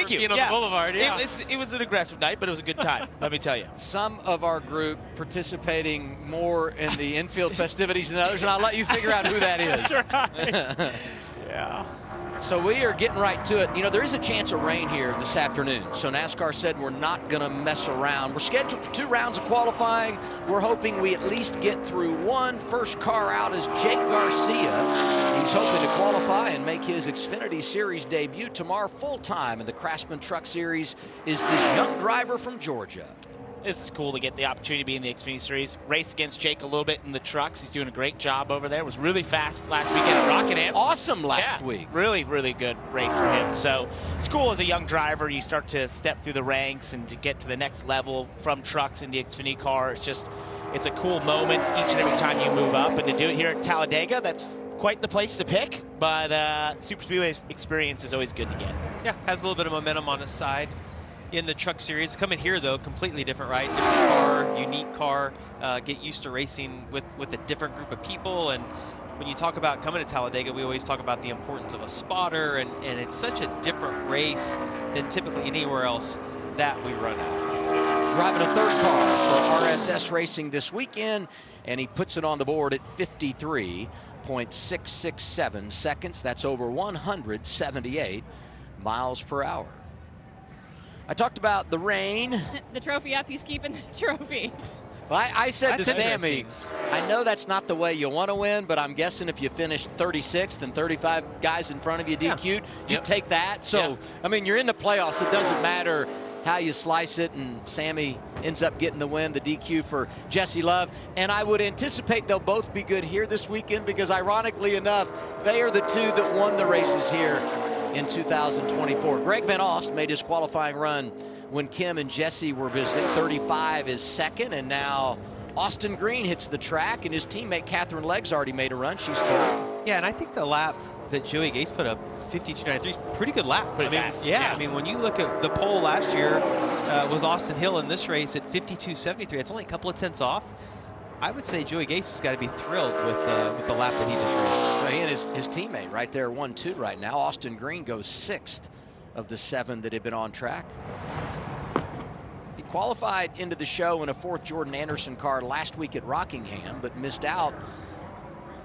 Thank you. being on the boulevard. Yeah. It was an aggressive night, but it was a good time, let me tell you. Some of our group participating more in the infield festivities than others, and I'll let you figure out who that is. That's right. Yeah. So we are getting right to it. You know, there is a chance of rain here this afternoon. So NASCAR said we're not going to mess around. We're scheduled for 2 rounds of qualifying. We're hoping we at least get through one. First car out is Jake Garcia. He's hoping to qualify and make his Xfinity Series debut tomorrow full-time in the Craftsman Truck Series is this young driver from Georgia. This is cool to get the opportunity to be in the Xfinity Series. Race against Jake a little bit in the trucks. He's doing a great job over there. Was really fast last weekend at Rockingham. Awesome last week. Really, really good race for him. So it's cool as a young driver. You start to step through the ranks and to get to the next level from trucks into Xfinity car. It's a cool moment each and every time you move up. And to do it here at Talladega, that's quite the place to pick. But Super Speedway experience is always good to get. Yeah, has a little bit of momentum on his side. In the truck series, coming here though, completely different, right? Different car, unique car. Get used to racing with a different group of people. And when you talk about coming to Talladega, we always talk about the importance of a spotter, and it's such a different race than typically anywhere else that we run at. Driving a third car for RSS Racing this weekend, and he puts it on the board at 53.667 seconds. That's over 178 miles per hour. I talked about the rain. The trophy up, he's keeping the trophy. Well, I said That's to Sammy, I know that's not the way you want to win, but I'm guessing if you finish 36th and 35 guys in front of you DQ'd, you take that. So, I mean, you're in the playoffs. It doesn't matter how you slice it, and Sammy ends up getting the win, the DQ for Jesse Love. And I would anticipate they'll both be good here this weekend because, ironically enough, they are the two that won the races here in 2024. Greg Van Ost made his qualifying run when Kim and Jesse were visiting. 35 is second, and now Austin Green hits the track, and his teammate Catherine Legg's already made a run. She's third. Yeah, and I think the lap that Joey Gates put up, 52.93, is a pretty good lap. Pretty fast. Yeah, I mean, when you look at the pole last year, was Austin Hill in this race at 52.73. It's only a couple of tenths off. I would say Joey Gates has got to be thrilled with the lap that he just ran. Well, he and his teammate right there, 1-2 right now. Austin Green goes 6th of the 7 that had been on track. He qualified into the show in a 4th Jordan Anderson car last week at Rockingham, but missed out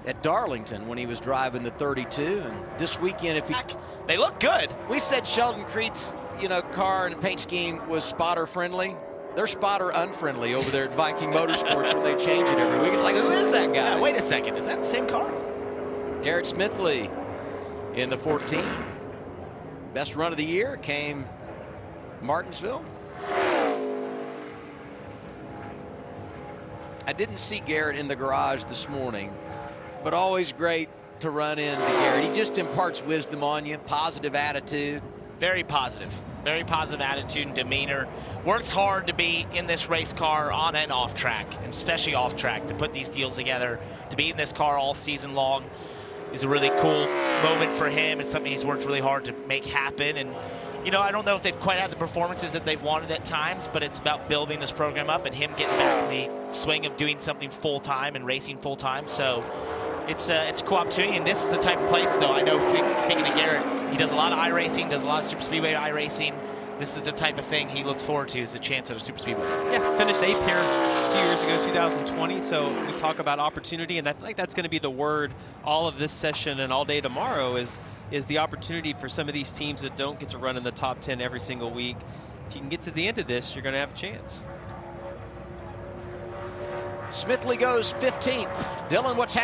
at Darlington when he was driving the 32. And this weekend, if he... They look good. We said Sheldon Creed's, car and paint scheme was spotter friendly. They're spotter unfriendly over there at Viking Motorsports when they change it every week. It's like, who is that guy? Yeah, wait a second. Is that the same car? Garrett Smithley in the 14. Best run of the year came Martinsville. I didn't see Garrett in the garage this morning, but always great to run into Garrett. He just imparts wisdom on you, positive attitude. Very positive attitude and demeanor. Works hard to be in this race car on and off track, and especially off track, to put these deals together. To be in this car all season long is a really cool moment for him. It's something he's worked really hard to make happen. And, I don't know if they've quite had the performances that they've wanted at times, but it's about building this program up and him getting back in the swing of doing something full-time and racing full-time. So it's a cool opportunity, and this is the type of place, though. I know, speaking of Garrett, he does a lot of iRacing, does a lot of Super Speedway iRacing. This is the type of thing he looks forward to, is the chance at a Super Speedway. Yeah, finished 8th here a few years ago, 2020. So we talk about opportunity, and I feel like that's going to be the word all of this session and all day tomorrow is the opportunity for some of these teams that don't get to run in the top 10 every single week. If you can get to the end of this, you're going to have a chance. Smithley goes 15th. Dylan, what's happening?